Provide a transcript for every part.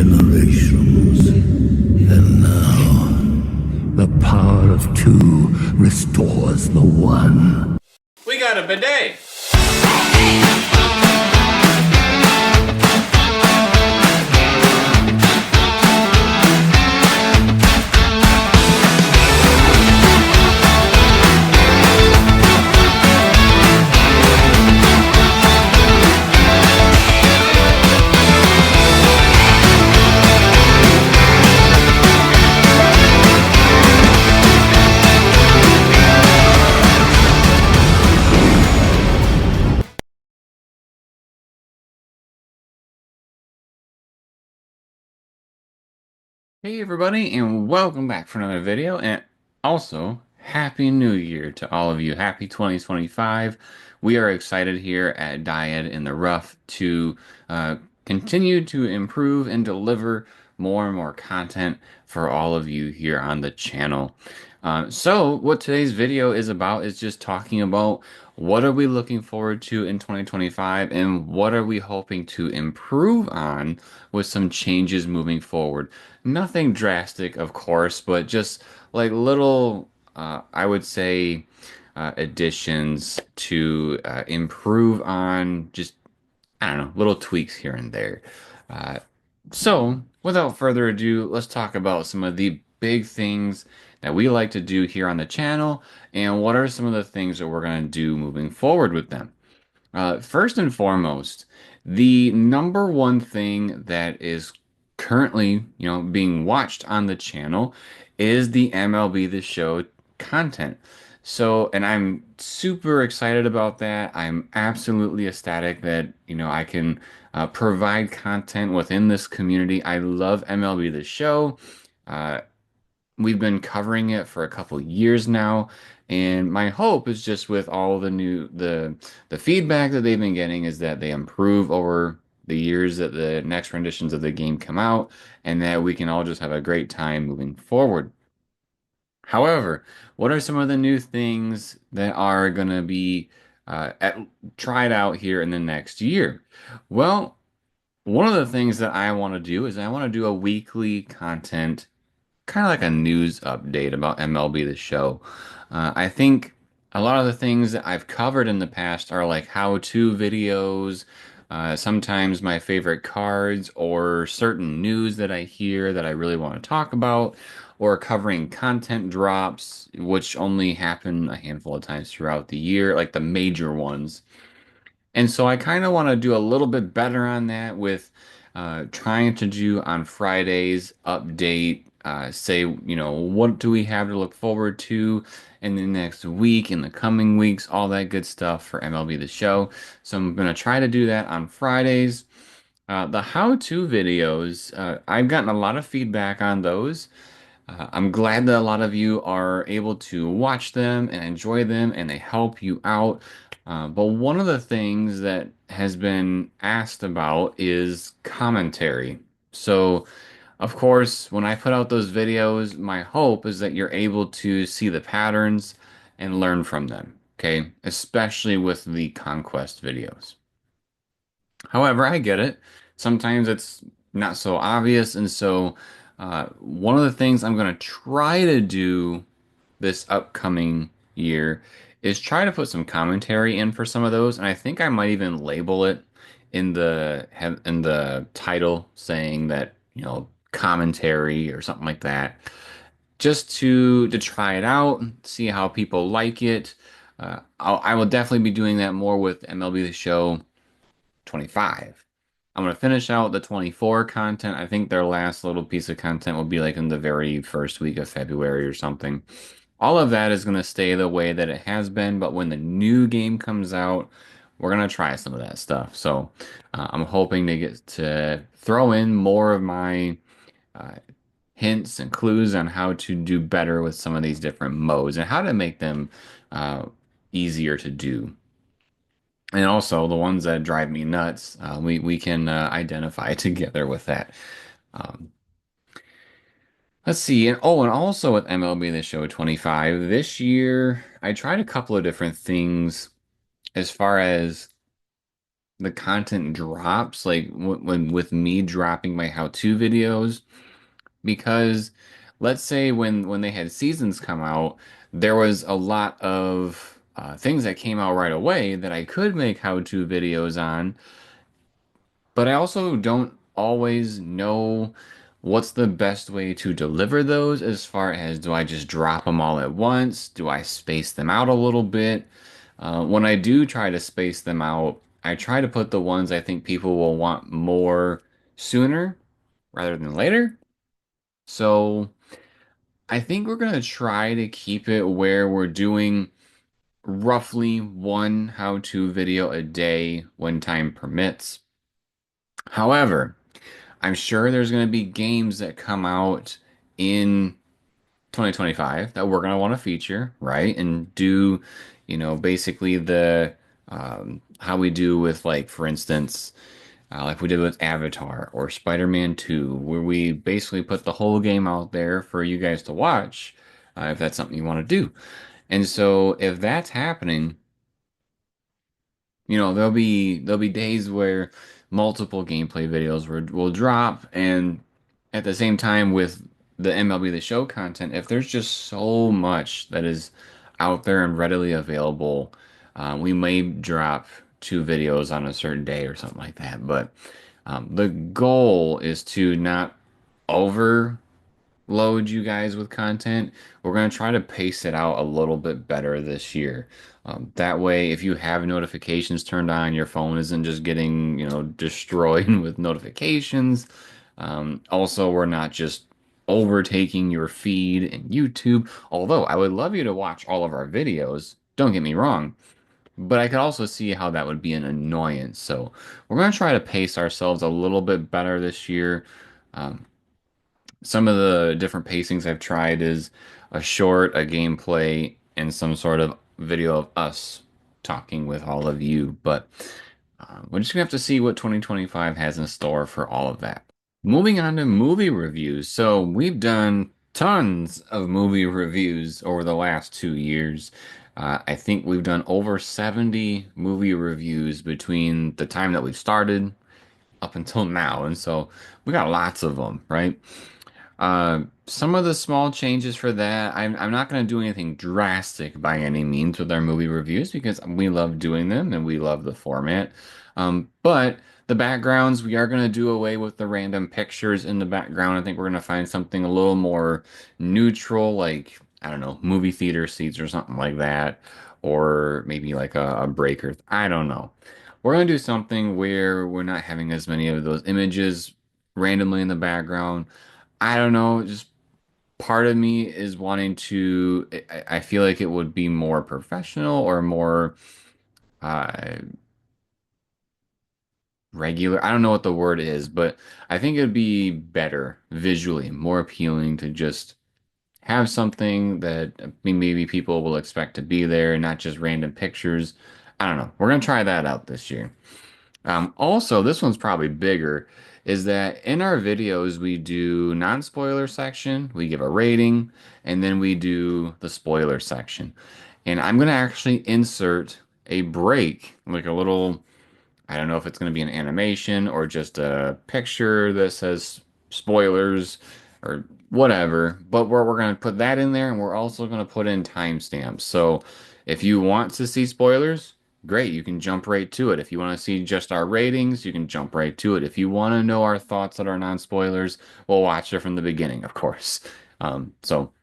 generations. And now, the power of two restores the one. We got a bidet! Hey everybody, and welcome back for another video, and also Happy New Year to all of you. Happy 2025. We are excited here at Dyad in the Rough to continue to improve and deliver more and more content for all of you here on the channel. So what today's video is about is just talking about what are we looking forward to in 2025 and what are we hoping to improve on with some changes moving forward. Nothing drastic, of course, but just like little, I would say, additions to improve on just, I don't know, little tweaks here and there. Uh, so, without further ado, let's talk about some of the big things that we like to do here on the channel and what are some of the things that we're going to do moving forward with them. First and foremost, the number one thing that is currently, being watched on the channel is the MLB The Show content. So, and I'm super excited about that. I'm absolutely ecstatic that, I can provide content within this community. I love MLB The Show. Uh, We've been covering it for a couple years now, and my hope is just with all the feedback that they've been getting is that they improve over the years that the next renditions of the game come out, and that we can all just have a great time moving forward. However, what are some of the new things that are going to be tried out here in the next year? Well, one of the things that I want to do is I want to do a weekly content kind of like a news update about MLB The Show. I think a lot of the things that I've covered in the past are like how-to videos, sometimes my favorite cards, or certain news that I hear that I really want to talk about, or covering content drops, which only happen a handful of times throughout the year, like the major ones. And so I kind of want to do a little bit better on that with trying to do on Fridays update, say, what do we have to look forward to in the next week, in the coming weeks, all that good stuff for MLB The Show. So I'm going to try to do that on Fridays. The how-to videos, I've gotten a lot of feedback on those. I'm glad that a lot of you are able to watch them and enjoy them and they help you out. But one of the things that has been asked about is commentary. So, of course, when I put out those videos, my hope is that you're able to see the patterns and learn from them, okay? Especially with the conquest videos. However, I get it. Sometimes it's not so obvious, and so one of the things I'm going to try to do this upcoming year is try to put some commentary in for some of those, and I think I might even label it in the title saying that, commentary or something like that, just to try it out, see how people like it. I will definitely be doing that more with MLB The Show 25. I'm going to finish out the 24 content. I think their last little piece of content will be like in the very first week of February or something. All of that is going to stay the way that it has been, but when the new game comes out, we're going to try some of that stuff. So I'm hoping to get to throw in more of my uh, hints and clues on how to do better with some of these different modes and how to make them uh, easier to do. And also the ones that drive me nuts, we can identify together with that. Um, let's see. And also with MLB The Show 25, this year I tried a couple of different things as far as the content drops, like when with me dropping my how-to videos, because let's say when they had seasons come out, there was a lot of things that came out right away that I could make how-to videos on, but I also don't always know what's the best way to deliver those as far as do I just drop them all at once? Do I space them out a little bit? When I do try to space them out, I try to put the ones I think people will want more sooner rather than later. So I think we're going to try to keep it where we're doing roughly one how-to video a day when time permits. However, I'm sure there's going to be games that come out in 2025 that we're going to want to feature, right? And do, basically the how we do with, like, for instance, like we did with Avatar or Spider-Man 2, where we basically put the whole game out there for you guys to watch, if that's something you want to do. And so if that's happening, there'll be days where multiple gameplay videos will drop, and at the same time with the MLB The Show content, if there's just so much that is out there and readily available, we may drop two videos on a certain day or something like that. But the goal is to not over load you guys with content. We're going to try to pace it out a little bit better this year. That way, if you have notifications turned on, your phone isn't just getting, destroyed with notifications. Also, we're not just overtaking your feed in YouTube. Although I would love you to watch all of our videos, don't get me wrong, but I could also see how that would be an annoyance. So we're going to try to pace ourselves a little bit better this year. Um, some of the different pacings I've tried is a short, a gameplay, and some sort of video of us talking with all of you. But we're just gonna have to see what 2025 has in store for all of that. Moving on to movie reviews. So we've done tons of movie reviews over the last 2 years. I think we've done over 70 movie reviews between the time that we've started up until now. And so we got lots of them, right? Some of the small changes for that, I'm not going to do anything drastic by any means with our movie reviews because we love doing them and we love the format. But the backgrounds, we are going to do away with the random pictures in the background. I think we're going to find something a little more neutral, like, I don't know, movie theater seats or something like that, or maybe like a breaker. I don't know. We're going to do something where we're not having as many of those images randomly in the background. I don't know, just part of me is wanting to, I feel like it would be more professional or more uh, regular. I don't know what the word is, but I think it'd be better visually, more appealing to just have something that maybe people will expect to be there, not just random pictures. I don't know. We're gonna try that out this year. Also, this one's probably bigger, is that in our videos we do non-spoiler section, we give a rating, and then we do the spoiler section. And I'm gonna actually insert a break, like a little, I don't know if it's going to be an animation or just a picture that says spoilers or whatever, but we're going to put that in there and we're also going to put in timestamps. So if you want to see spoilers, great, you can jump right to it. If you want to see just our ratings, you can jump right to it. If you want to know our thoughts that are non-spoilers, we'll watch it from the beginning, of course. So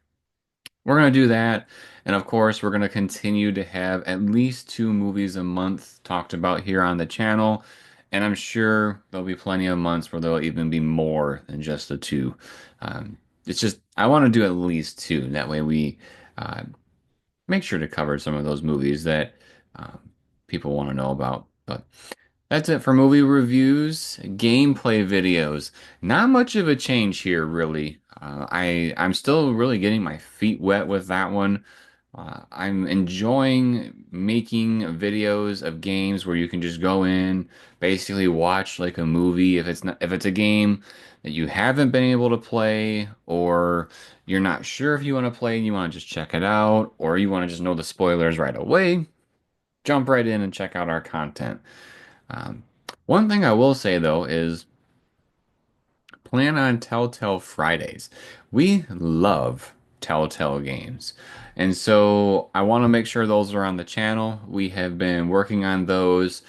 we're going to do that. And of course, we're going to continue to have at least two movies a month talked about here on the channel. And I'm sure there'll be plenty of months where there'll even be more than just the two. It's just, I want to do at least two. That way we uh, make sure to cover some of those movies that um, people want to know about. But that's it for movie reviews. Gameplay videos. Not much of a change here, really. I'm still really getting my feet wet with that one. I'm enjoying making videos of games where you can just go in, basically watch like a movie. If it's a game that you haven't been able to play, or you're not sure if you want to play and you want to just check it out, or you want to just know the spoilers right away, jump right in and check out our content. One thing I will say though is plan on Telltale Fridays. We love Telltale games. And so I want to make sure those are on the channel. We have been working on those.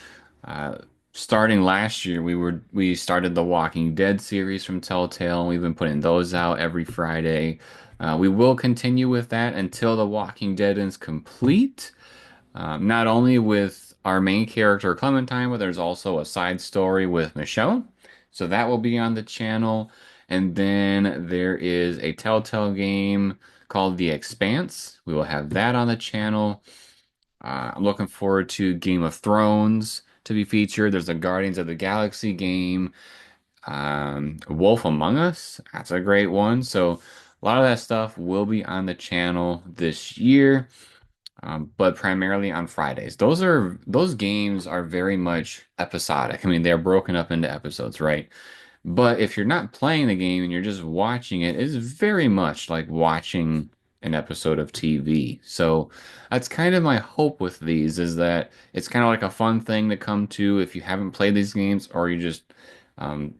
Uh, Starting last year, we started the Walking Dead series from Telltale, and we've been putting those out every Friday. We will continue with that until The Walking Dead is complete. Not only with our main character Clementine, but there's also a side story with Michelle. So that will be on the channel. And then there is a Telltale game called The Expanse. We will have that on the channel. I'm looking forward to Game of Thrones to be featured. There's a Guardians of the Galaxy game. Wolf Among Us, that's a great one. So a lot of that stuff will be on the channel this year, but primarily on Fridays. Those games are very much episodic. I mean, they're broken up into episodes, right? But if you're not playing the game and you're just watching it, it's very much like watching an episode of TV. So that's kind of my hope with these is that it's kind of like a fun thing to come to if you haven't played these games or you just um,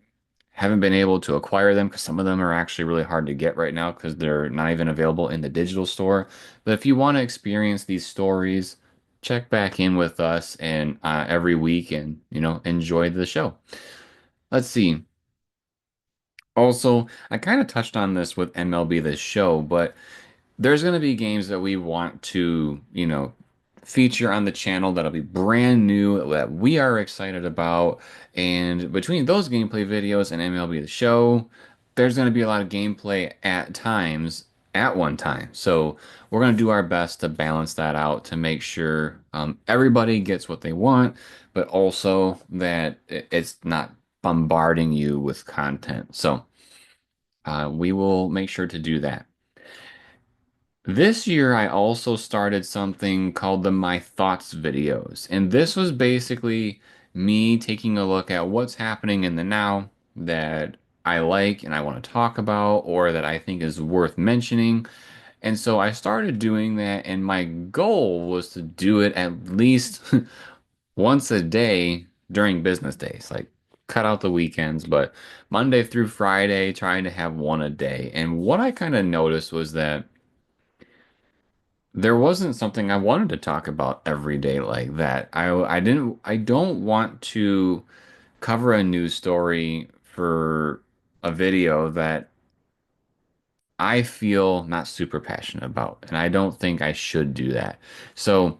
haven't been able to acquire them because some of them are actually really hard to get right now because they're not even available in the digital store. But if you want to experience these stories, check back in with us and every week and enjoy the show. Let's see. Also, I kind of touched on this with MLB The Show, but there's going to be games that we want to, feature on the channel that'll be brand new that we are excited about. And between those gameplay videos and MLB The Show, there's going to be a lot of gameplay at times at one time. So we're going to do our best to balance that out to make sure everybody gets what they want, but also that it's not bombarding you with content. So we will make sure to do that. This year, I also started something called the My Thoughts videos. And this was basically me taking a look at what's happening in the now that I like and I want to talk about or that I think is worth mentioning. And so I started doing that, and my goal was to do it at least once a day during business days, like cut out the weekends, but Monday through Friday, trying to have one a day. And what I kind of noticed was that there wasn't something I wanted to talk about every day like that. I don't want to cover a news story for a video that I feel not super passionate about, and I don't think I should do that. So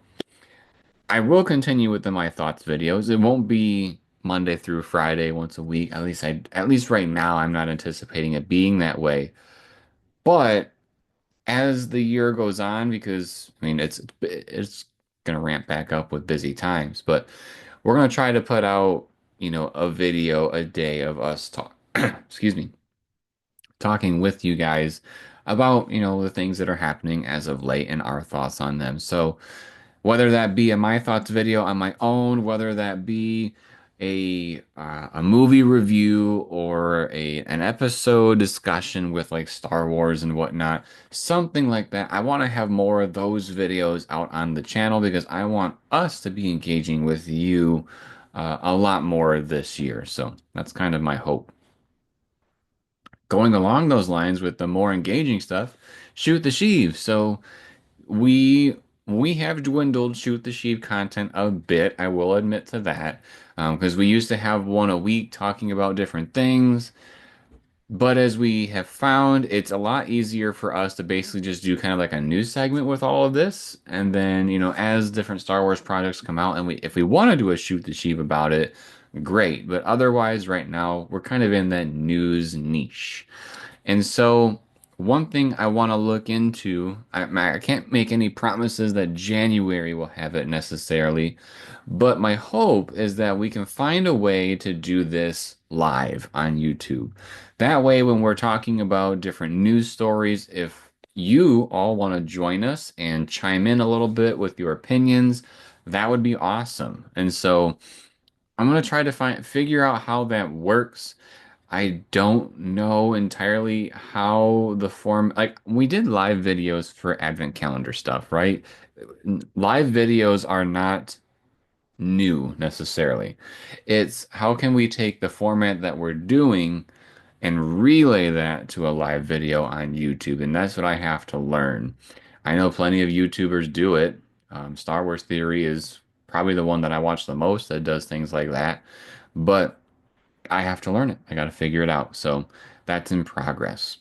I will continue with the My Thoughts videos. It won't be Monday through Friday once a week. At least right now I'm not anticipating it being that way. But as the year goes on, because I mean it's gonna ramp back up with busy times, but we're gonna try to put out, a video a day of us talk excuse me, talking with you guys about, the things that are happening as of late and our thoughts on them. So whether that be a My Thoughts video on my own, whether that be a movie review or an episode discussion with like Star Wars and whatnot, something like that. I want to have more of those videos out on the channel because I want us to be engaging with you a lot more this year. So that's kind of my hope. Going along those lines with the more engaging stuff, Shoot the Sheave. So we we have dwindled Shoot the Sheep content a bit. I will admit to that, because we used to have one a week talking about different things. But as we have found, it's a lot easier for us to basically just do kind of like a news segment with all of this, and then as different Star Wars projects come out, and if we want to do a Shoot the Sheep about it, great. But otherwise, right now we're kind of in that news niche. And so, one thing I want to look into, I can't make any promises that January will have it necessarily, but my hope is that we can find a way to do this live on YouTube. That way, when we're talking about different news stories, if you all want to join us and chime in a little bit with your opinions, that would be awesome. And so, I'm gonna try to figure out how that works. I don't know entirely how the form, like we did live videos for advent calendar stuff, right? Live videos are not new necessarily. It's how can we take the format that we're doing and relay that to a live video on YouTube? And that's what I have to learn. I know plenty of YouTubers do it. Star Wars Theory is probably the one that I watch the most that does things like that. But I have to learn it. I got to figure it out. So that's in progress.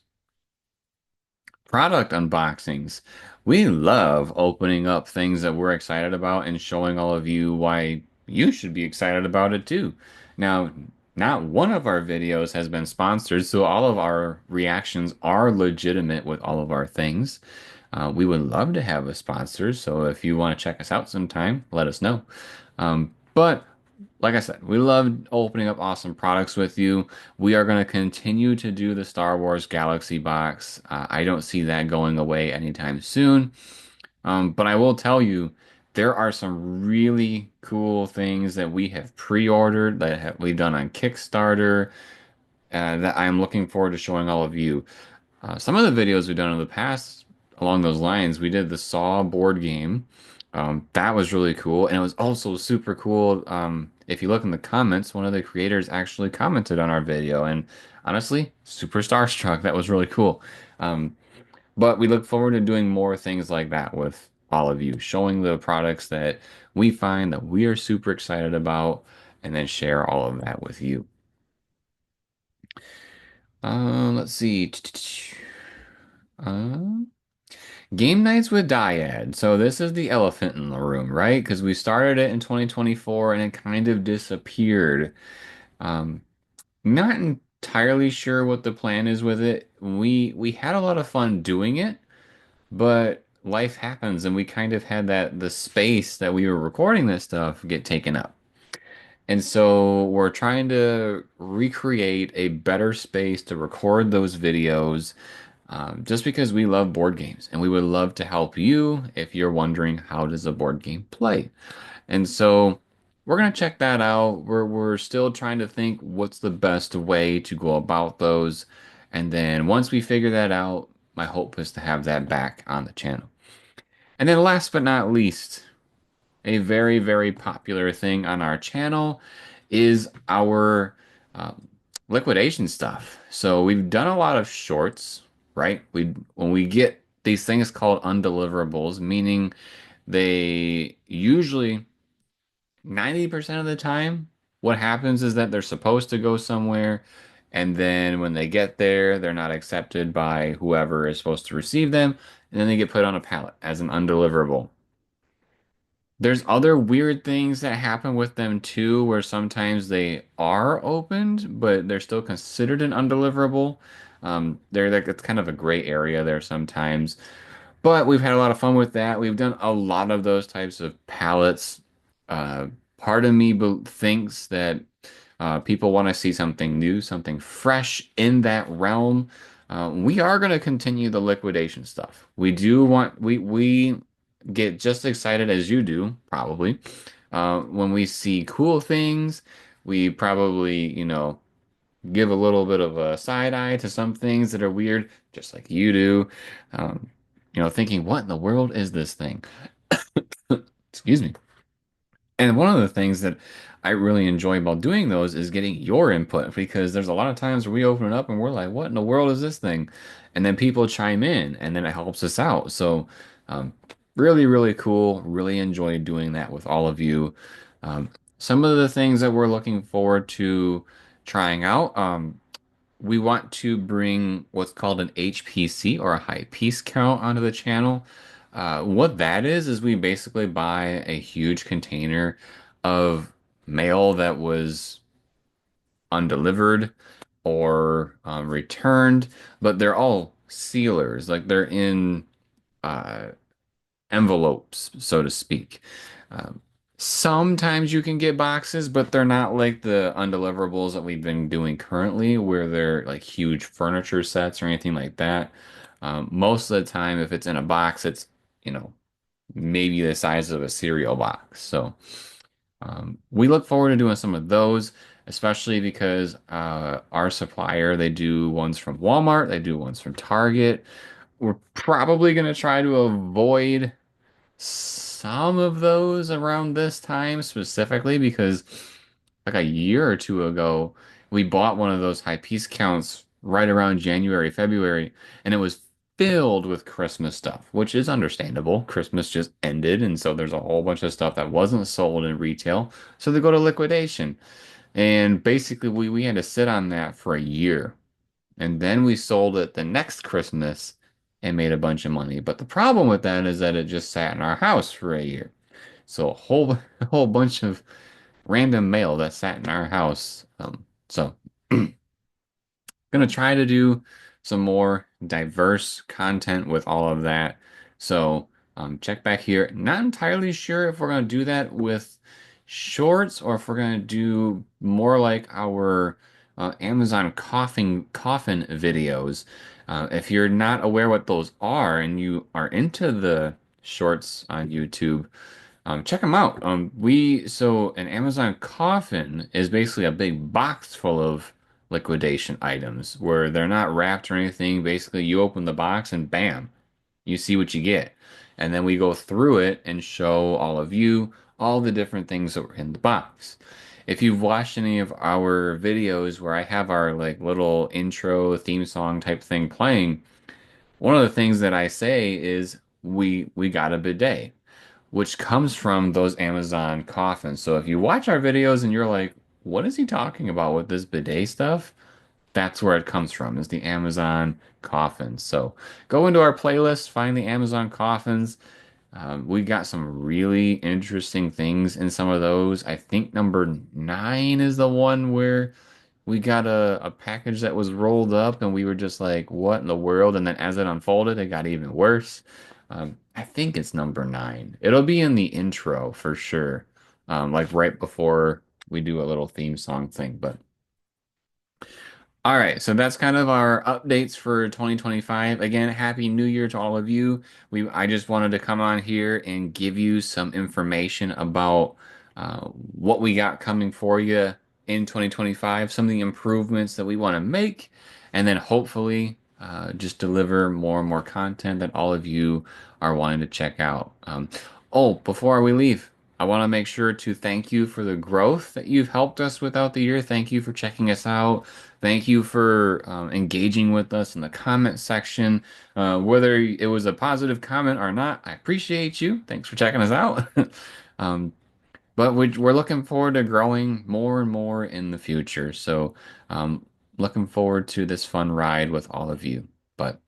Product unboxings. We love opening up things that we're excited about and showing all of you why you should be excited about it too. Now, not one of our videos has been sponsored, so all of our reactions are legitimate with all of our things. We would love to have a sponsor, so if you want to check us out sometime, let us know. But like I said, we love opening up awesome products with you. We are going to continue to do the Star Wars Galaxy box. I don't see that going away anytime soon. But I will tell you, there are some really cool things that we have pre-ordered we've done on Kickstarter that I'm looking forward to showing all of you. Some of the videos we've done in the past along those lines, we did the Saw board game. That was really cool. And it was also super cool. If you look in the comments, one of the creators actually commented on our video. And honestly, super starstruck. That was really cool. Um, but we look forward to doing more things like that with all of you, showing the products that we find that we are super excited about, and then share all of that with you. Let's see. Uh, Game nights with Dyad. So this is the elephant in the room, right? Because we started it in 2024 and it kind of disappeared. Um, Not entirely sure what the plan is with it. We had a lot of fun doing it, but life happens and we kind of had that the space that we were recording this stuff get taken up. And so we're trying to recreate a better space to record those videos just because we love board games and we would love to help you if you're wondering how does a board game play. And so we're going to check that out. We're still trying to think what's the best way to go about those. And then once we figure that out, my hope is to have that back on the channel. And then last but not least, a very, very popular thing on our channel is our um, liquidation stuff. So we've done a lot of shorts, right? When we get these things called undeliverables, meaning they usually 90% of the time, what happens is that they're supposed to go somewhere, and then when they get there, they're not accepted by whoever is supposed to receive them, and then they get put on a pallet as an undeliverable. There's other weird things that happen with them too, where sometimes they are opened, but they're still considered an undeliverable. They're like it's kind of a gray area there sometimes. But we've had a lot of fun with that. We've done a lot of those types of palettes. Uh, Part of me thinks that people want to see something new, something fresh in that realm. We are going to continue the liquidation stuff. We do want we get just excited as you do, probably. When we see cool things, we probably, give a little bit of a side eye to some things that are weird, just like you do. Um, Thinking, what in the world is this thing? Excuse me. And one of the things that I really enjoy about doing those is getting your input because there's a lot of times where we open it up and we're like, what in the world is this thing? And then people chime in and then it helps us out. So, um, really, really cool. Really enjoy doing that with all of you. Um, some of the things that we're looking forward to trying out. We want to bring what's called an HPC or a high piece count onto the channel. What that is we basically buy a huge container of mail that was undelivered or returned, but they're all sealers, like they're in uh, envelopes, so to speak. Um, Sometimes you can get boxes, but they're not like the undeliverables that we've been doing currently, where they're like huge furniture sets or anything like that. Most of the time, if it's in a box, it's, you know, maybe the size of a cereal box. So we look forward to doing some of those, especially because our supplier, they do ones from Walmart, they do ones from Target. We're probably going to try to avoid some of those around this time specifically because like a year or two ago, we bought one of those high piece counts right around January, February, and it was filled with Christmas stuff, which is understandable. Christmas just ended, and so there's a whole bunch of stuff that wasn't sold in retail, so they go to liquidation. And basically, we had to sit on that for a year. And then we sold it the next Christmas and made a bunch of money. But the problem with that is that it just sat in our house for a year. So a whole a whole bunch of random mail that sat in our house. So gonna try to do some more diverse content with all of that. So check back here. Not entirely sure if we're gonna do that with shorts or if we're gonna do more like our Amazon coffin videos. If you're not aware what those are and you are into the shorts on YouTube, check them out. So an Amazon coffin is basically a big box full of liquidation items where they're not wrapped or anything. Basically, you open the box and bam, you see what you get. And then we go through it and show all of you all the different things that were in the box. If you've watched any of our videos where I have our like little intro theme song type thing playing, one of the things that I say is we got a bidet, which comes from those Amazon coffins. So if you watch our videos and you're like, what is he talking about with this bidet stuff? That's where it comes from, is the Amazon coffins. So go into our playlist, find the Amazon coffins. We got some really interesting things in some of those. I think number 9 is the one where we got a package that was rolled up and we were just like, what in the world? And then as it unfolded, it got even worse. I think it's number 9. It'll be in the intro for sure. Like right before we do a little theme song thing. But all right, so that's kind of our updates for 2025. Again, Happy New Year to all of you. I just wanted to come on here and give you some information about what we got coming for you in 2025, some of the improvements that we want to make, and then hopefully just deliver more and more content that all of you are wanting to check out. Oh, before we leave, I want to make sure to thank you for the growth that you've helped us without the year. Thank you for checking us out. Thank you for engaging with us in the comment section. Whether it was a positive comment or not, I appreciate you. Thanks for checking us out. um, but we're looking forward to growing more and more in the future. So, um, looking forward to this fun ride with all of you. But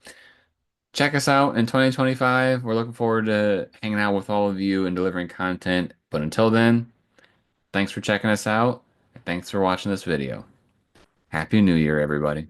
check us out in 2025. We're looking forward to hanging out with all of you and delivering content. But until then, thanks for checking us out. And thanks for watching this video. Happy New Year, everybody.